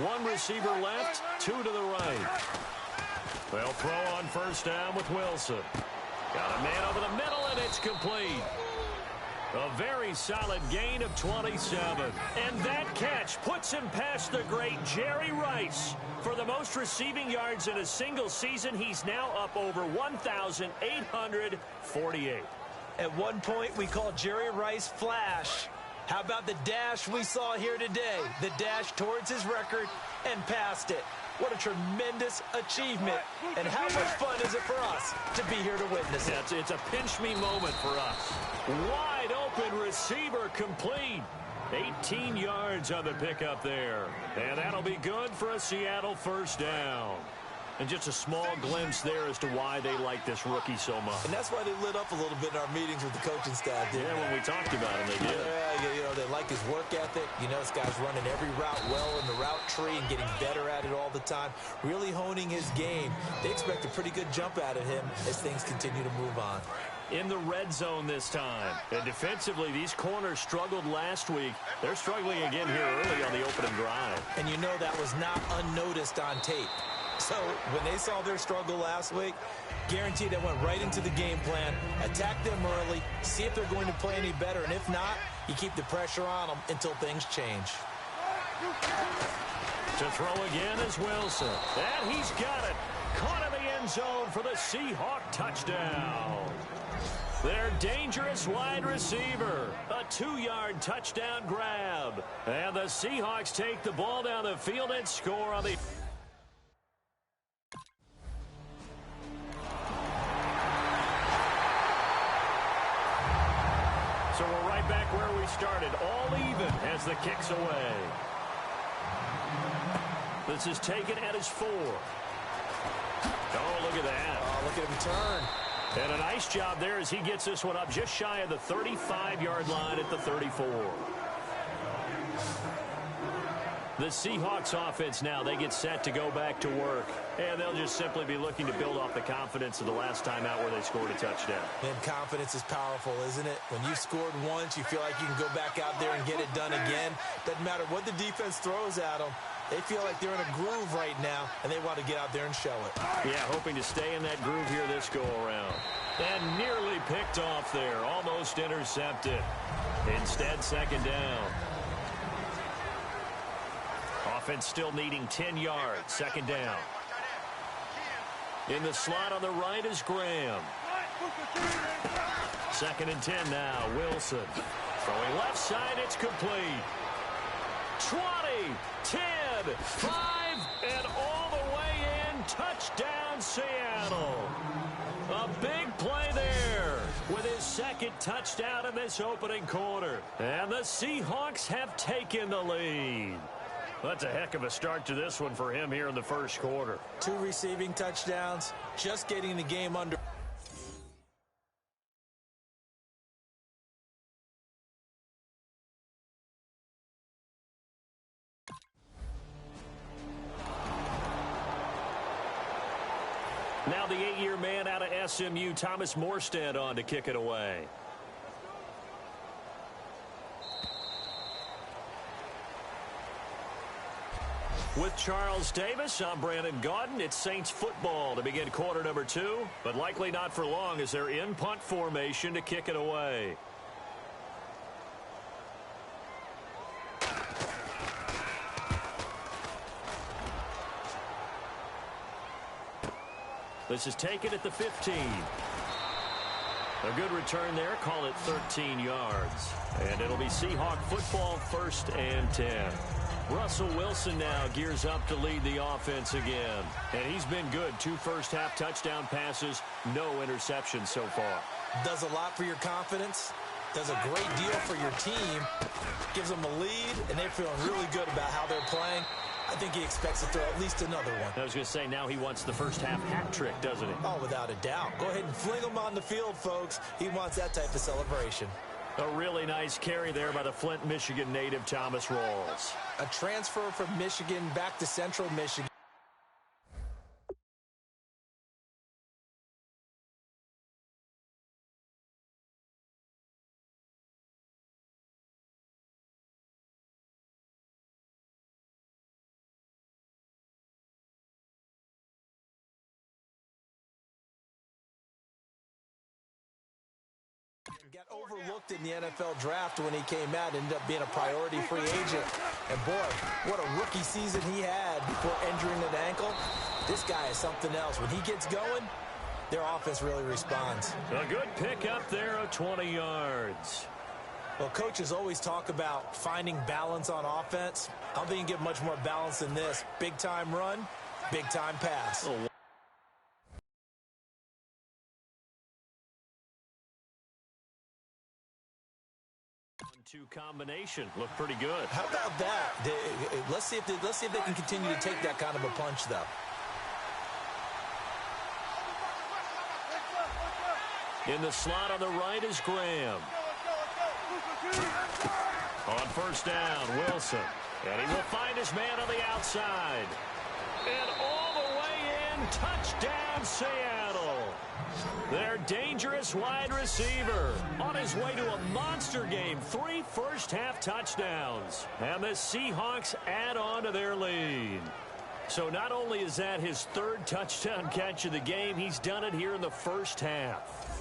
One receiver left, two to the right. They'll throw on first down with Wilson. Got a man over the middle, and it's complete. A very solid gain of 27. And that catch puts him past the great Jerry Rice. For the most receiving yards in a single season, he's now up over 1,848. At one point, we called Jerry Rice Flash. How about the dash we saw here today? The dash towards his record and past it. What a tremendous achievement. And how much fun is it for us to be here to witness it? It's a pinch-me moment for us. Wide open receiver complete. 18 yards on the pickup there. And that'll be good for a Seattle first down. And just a small glimpse there as to why they like this rookie so much. And that's why they lit up a little bit in our meetings with the coaching staff. Yeah, when we talked about him, they did. Yeah, they like his work ethic. This guy's running every route well in the route tree and getting better at it all the time. Really honing his game. They expect a pretty good jump out of him as things continue to move on. In the red zone this time. And defensively, these corners struggled last week. They're struggling again here early on the opening drive. And that was not unnoticed on tape. So when they saw their struggle last week, guaranteed they went right into the game plan, attack them early, see if they're going to play any better, and if not, you keep the pressure on them until things change. To throw again is Wilson. And he's got it. Caught in the end zone for the Seahawk touchdown. Their dangerous wide receiver. A 2-yard touchdown grab. And the Seahawks take the ball down the field and score on the... So we're right back where we started, all even as the kick's away. This is taken at his 4. Oh, look at that. Oh, look at him turn. And a nice job there as he gets this one up just shy of the 35-yard line at the 34. The Seahawks offense now, they get set to go back to work. And they'll just simply be looking to build off the confidence of the last time out where they scored a touchdown. Man, confidence is powerful, isn't it? When you scored once, you feel like you can go back out there and get it done again. Doesn't matter what the defense throws at them. They feel like they're in a groove right now, and they want to get out there and show it. Yeah, hoping to stay in that groove here this go-around. And nearly picked off there, almost intercepted. Instead, second down. Offense still needing 10 yards, second down. In the slot on the right is Graham. Second and 10 now, Wilson. Throwing left side, it's complete. 20, 10, 5, and all the way in. Touchdown, Seattle. A big play there with his second touchdown in this opening quarter. And the Seahawks have taken the lead. That's a heck of a start to this one for him here in the first quarter. 2 receiving touchdowns, just getting the game under. Now the 8-year man out of SMU, Thomas Morstead, on to kick it away. With Charles Davis, I'm Brandon Gaudin. It's Saints football to begin quarter number 2, but likely not for long as they're in punt formation to kick it away. This is taken at the 15. A good return there. Call it 13 yards. And it'll be Seahawk football, first and 10. Russell Wilson now gears up to lead the offense again. And he's been good. 2 first-half touchdown passes, no interceptions so far. Does a lot for your confidence. Does a great deal for your team. Gives them a lead, and they're feeling really good about how they're playing. I think he expects to throw at least another one. I was going to say, now he wants the first-half hat trick, doesn't he? Oh, without a doubt. Go ahead and fling him on the field, folks. He wants that type of celebration. A really nice carry there by the Flint, Michigan native Thomas Rawls. A transfer from Michigan back to Central Michigan. got overlooked in the NFL draft when he came out, ended up being a priority free agent. And boy, what a rookie season he had before injuring an ankle. This guy is something else. When he gets going, their offense really responds. A good pickup there of 20 yards. Well, coaches always talk about finding balance on offense. I don't think you can get much more balance than this. Big-time run, big-time pass. Oh. 1-2 combination looked pretty good. How about that? Let's see if they can continue to take that kind of a punch, though. In the slot on the right is Graham. On first down, Wilson. And he will find his man on the outside. And all the way in, touchdown Seattle. Their dangerous wide receiver on his way to a monster game. 3 first-half touchdowns. And the Seahawks add on to their lead. So not only is that his 3rd touchdown catch of the game, he's done it here in the first half.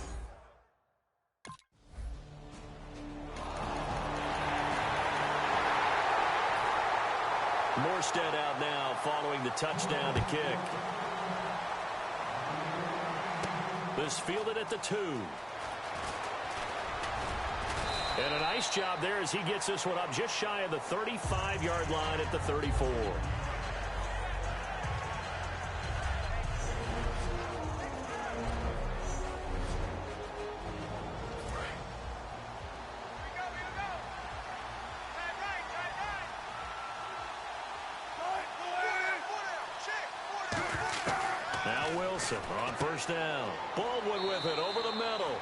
Morstead out now following the touchdown to kick. This fielded at the 2. And a nice job there as he gets this one up just shy of the 35-yard line at the 34. On first down, Baldwin with it over the middle.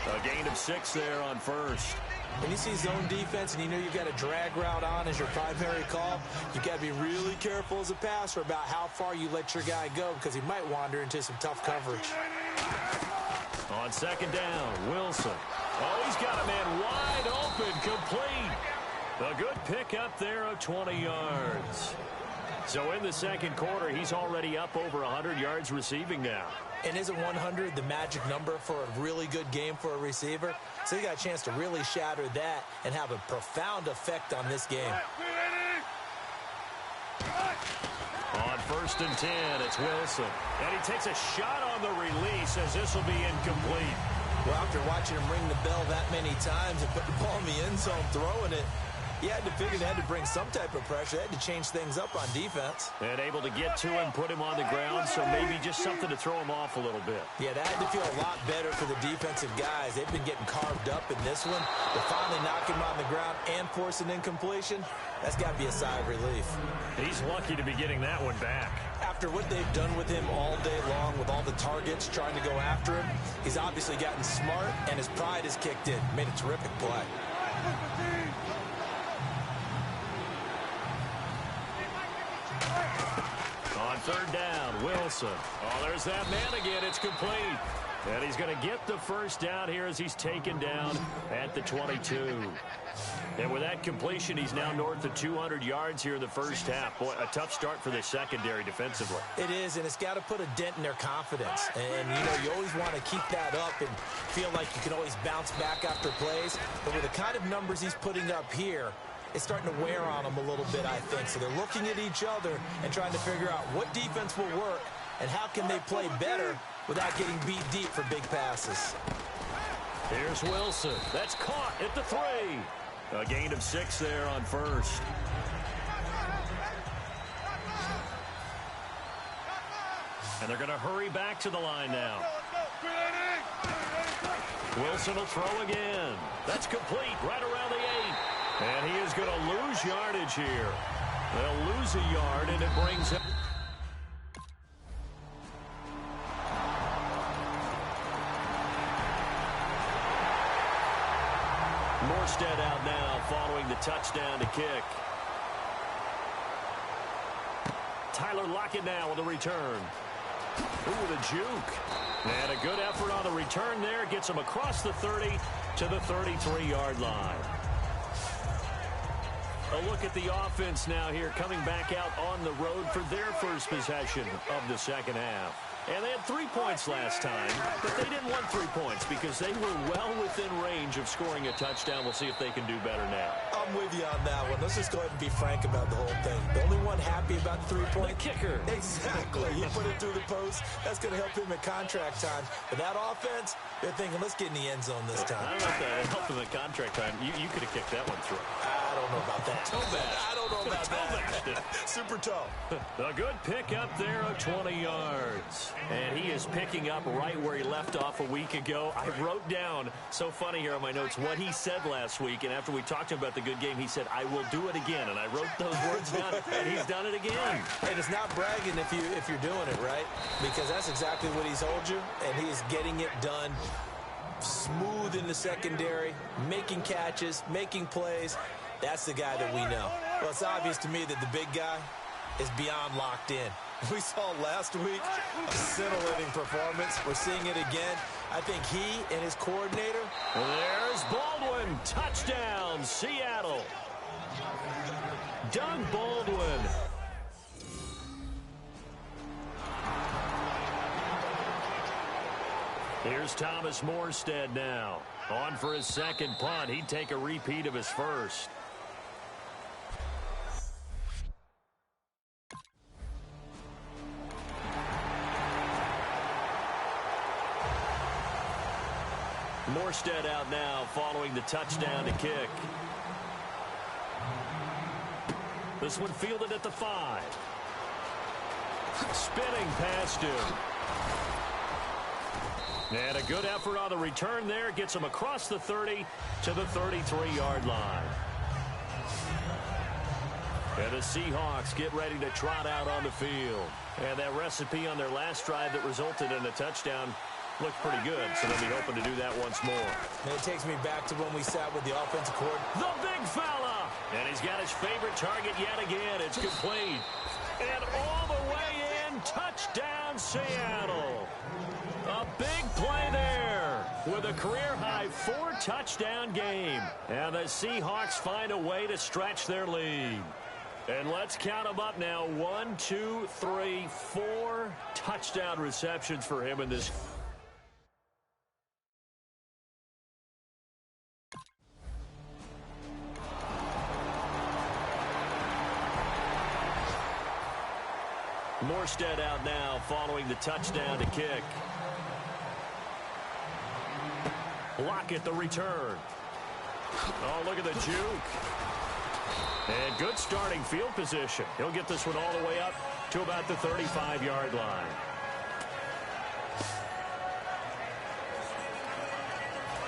A gain of 6 there on first. When you see zone defense and you know you've got a drag route on as your primary call, you've got to be really careful as a passer about how far you let your guy go because he might wander into some tough coverage. On second down, Wilson. Oh, he's got a man wide open, complete. A good pickup there of 20 yards. So in the second quarter, he's already up over 100 yards receiving now. And isn't 100 the magic number for a really good game for a receiver? So he got a chance to really shatter that and have a profound effect on this game. On first and 10, it's Wilson. And he takes a shot on the release as this will be incomplete. Well, after watching him ring the bell that many times and put the ball in the end zone throwing it, he had to figure they had to bring some type of pressure. They had to change things up on defense. And able to get to him, put him on the ground, so maybe just something to throw him off a little bit. Yeah, that had to feel a lot better for the defensive guys. They've been getting carved up in this one. To finally knock him on the ground and force an incompletion, that's got to be a sigh of relief. He's lucky to be getting that one back. After what they've done with him all day long, with all the targets trying to go after him, he's obviously gotten smart, and his pride has kicked in. Made a terrific play. On third down, Wilson. Oh, there's that man again. It's complete. And he's going to get the first down here as he's taken down at the 22. And with that completion, he's now north of 200 yards here in the first half. Boy, a tough start for the secondary defensively. It is, and it's got to put a dent in their confidence. And, you know, you always want to keep that up and feel like you can always bounce back after plays. But with the kind of numbers he's putting up here, it's starting to wear on them a little bit, I think. So they're looking at each other and trying to figure out what defense will work and how can they play better without getting beat deep for big passes. Here's Wilson. That's caught at the 3. A gain of 6 there on first. And they're going to hurry back to the line now. Wilson will throw again. That's complete right around the 8. And he is going to lose yardage here. They'll lose a yard, and it brings him. Morstead out now following the touchdown to kick. Tyler Lockett now with the return. Ooh, the juke. And a good effort on the return there. Gets him across the 30 to the 33-yard line. A look at the offense now here, coming back out on the road for their first possession of the second half. And they had 3 points last time, but they didn't want 3 points because they were well within range of scoring a touchdown. We'll see if they can do better now. I'm with you on that one. Let's just go ahead and be frank about the whole thing. The only one happy about the 3-point. The kicker. Exactly. He put it through the post. That's going to help him at contract time. But that offense, they're thinking, let's get in the end zone this time. I don't know if that helped him at contract time. You could have kicked that one through. I don't know about that. I don't know about that. Super toe. A good pick up there of 20 yards. And he is picking up right where he left off a week ago. I wrote down, so funny here on my notes, what he said last week. And after we talked to him about the good game, he said, I will do it again. And I wrote those words down, and he's done it again. And it's not bragging if you're doing it, right? Because that's exactly what he's told you, and he is getting it done. Smooth in the secondary, making catches, making plays. That's the guy that we know. Well, it's obvious to me that the big guy is beyond locked in. We saw last week a scintillating performance. We're seeing it again. I think he and his coordinator. There's Baldwin. Touchdown, Seattle. Doug Baldwin. Here's Thomas Morstead now. On for his second punt. He'd take a repeat of his first. Morstead out now following the touchdown to kick. This one fielded at the 5. Spinning past him. And a good effort on the return there. Gets him across the 30 to the 33-yard line. And the Seahawks get ready to trot out on the field. And that recipe on their last drive that resulted in a touchdown looked pretty good, so they'll be hoping to do that once more. And it takes me back to when we sat with the offensive coordinator. The big fella! And he's got his favorite target yet again. It's complete. And all the way in, touchdown Seattle. A big play there with a career-high 4-touchdown game. And the Seahawks find a way to stretch their lead. And let's count them up now. 1, 2, 3, 4 touchdown receptions for him in this. Morstead out now following the touchdown to kick. Lockett the return. Oh, look at the juke. And good starting field position. He'll get this one all the way up to about the 35-yard line.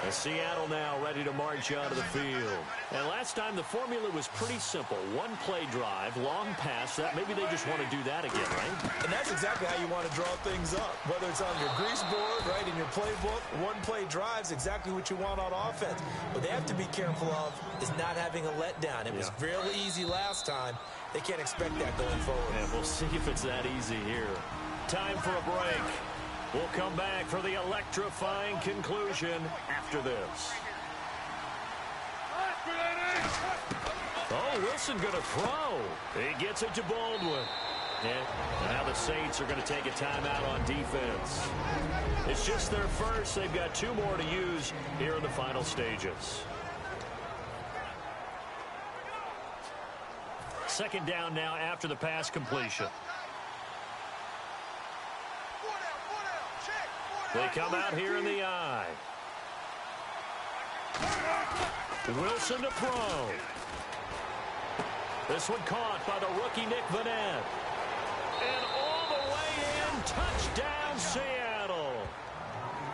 And Seattle now ready to march onto the field. And last time the formula was pretty simple. One play drive, long pass. That maybe they just want to do that again, right? And that's exactly how you want to draw things up. Whether it's on your grease board, right, in your playbook, one play drive's exactly what you want on offense. What they have to be careful of is not having a letdown. It was real easy last time. They can't expect that going forward. And we'll see if it's that easy here. Time for a break. We'll come back for the electrifying conclusion after this. Oh, Wilson going to throw. He gets it to Baldwin. And now the Saints are going to take a timeout on defense. It's just their first. They've got 2 more to use here in the final stages. Second down now after the pass completion. They come out here in the eye. Wilson to throw. This one caught by the rookie Nick Vanette. And all the way in, touchdown Seattle.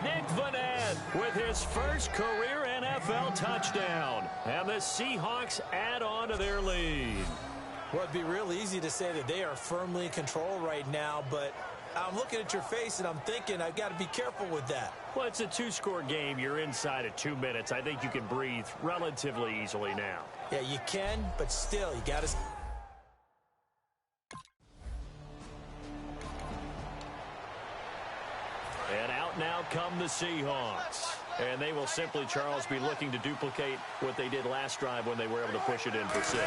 Nick Vanette with his first career NFL touchdown. And the Seahawks add on to their lead. Well, it'd be real easy to say that they are firmly in control right now, but I'm looking at your face and I'm thinking I've got to be careful with that. Well, it's a 2-score game. You're inside of 2 minutes. I think you can breathe relatively easily now. Yeah, you can, but still, you got to. And out now come the Seahawks. And they will simply, Charles, be looking to duplicate what they did last drive when they were able to push it in for 6.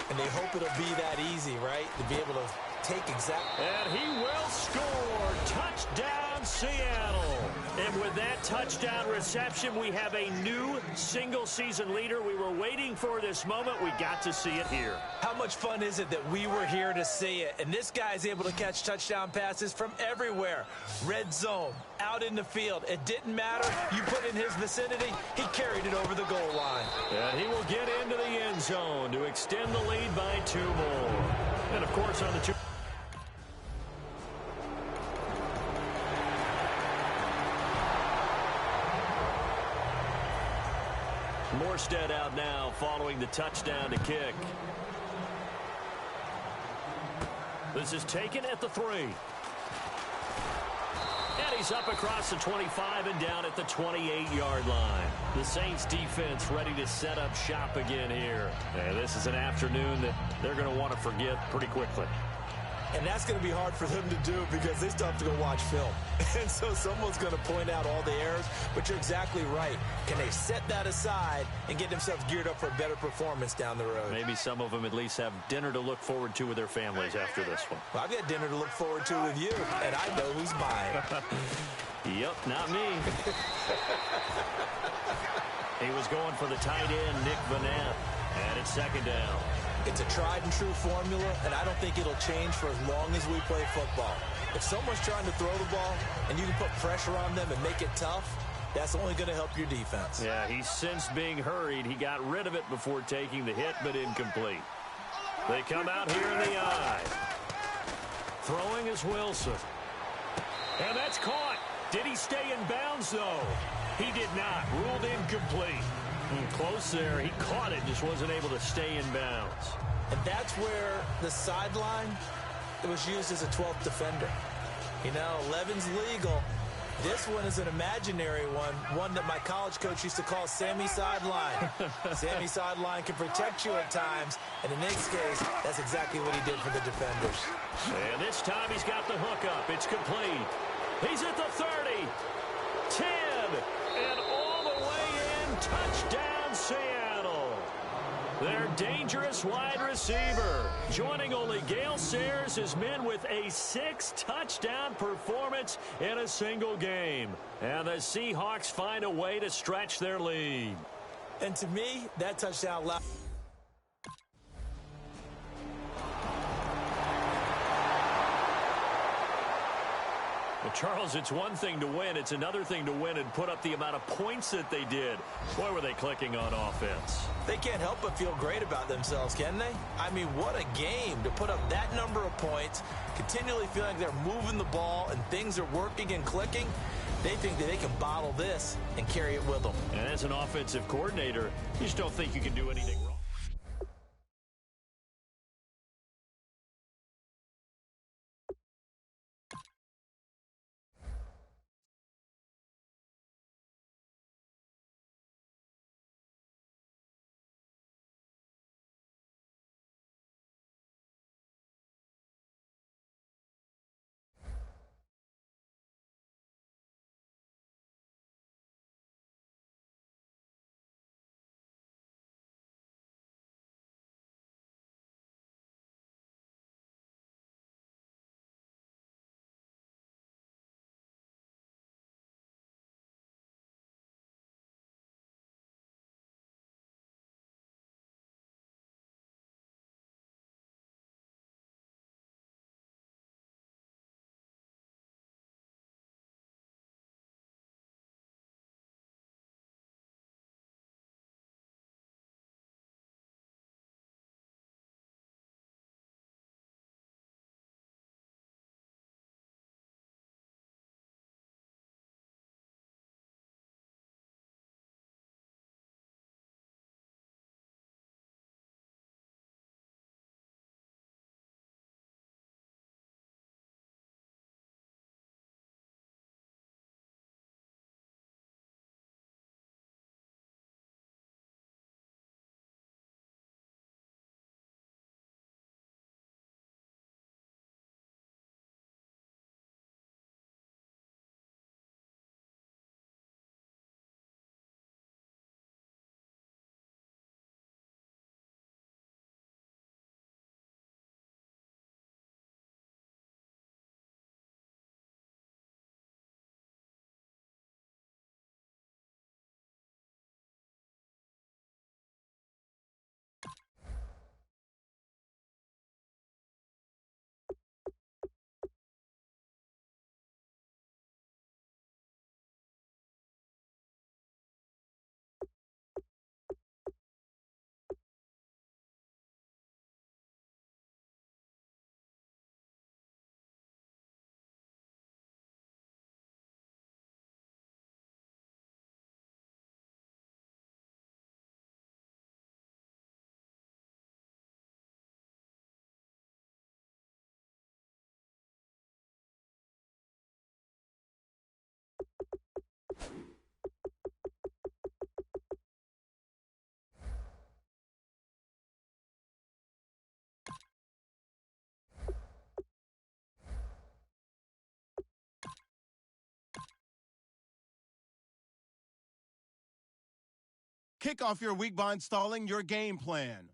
And they hope it'll be that easy, right? To be able to take exact. And he will score. Touchdown, Seattle. And with that touchdown reception, we have a new single-season leader. We were waiting for this moment. We got to see it here. How much fun is it that we were here to see it? And this guy's able to catch touchdown passes from everywhere. Red zone, out in the field. It didn't matter. You put in his vicinity, he carried it over the goal line. And he will get into the end zone to extend the lead by 2 more. And, of course, on the 2. Morstead out now following the touchdown to kick. This is taken at the 3. And he's up across the 25 and down at the 28-yard line. The Saints defense ready to set up shop again here. And this is an afternoon that they're going to want to forget pretty quickly. And that's going to be hard for them to do because they still have to go watch film. And so someone's going to point out all the errors, but you're exactly right. Can they set that aside and get themselves geared up for a better performance down the road? Maybe some of them at least have dinner to look forward to with their families after this one. Well, I've got dinner to look forward to with you, and I know who's mine. Yep, not me. He was going for the tight end, Nick Vanette, and it's second down. It's a tried-and-true formula, and I don't think it'll change for as long as we play football. If someone's trying to throw the ball and you can put pressure on them and make it tough, that's only going to help your defense. Yeah, he sensed being hurried. He got rid of it before taking the hit, but incomplete. They come out here in the eye. Throwing is Wilson. And that's caught. Did he stay in bounds, though? He did not. Ruled incomplete. Close there. He caught it, just wasn't able to stay in bounds. And that's where the sideline, it was used as a 12th defender. You know, 11's legal. This one is an imaginary one that my college coach used to call Sammy Sideline. Sammy Sideline can protect you at times, and in this case, that's exactly what he did for the defenders. And this time he's got the hook up. It's complete. He's at the 30, 10, and all the way in. Touchdown, Seattle. Their dangerous wide receiver, joining only Gale Sayers, his men with a 6-touchdown performance in a single game. And the Seahawks find a way to stretch their lead. And to me, that touchdown allowed. Well, Charles, it's one thing to win. It's another thing to win and put up the amount of points that they did. Boy, were they clicking on offense. They can't help but feel great about themselves, can they? I mean, what a game to put up that number of points, continually feeling like they're moving the ball and things are working and clicking. They think that they can bottle this and carry it with them. And as an offensive coordinator, you just don't think you can do anything wrong. Kick off your week by installing your game plan.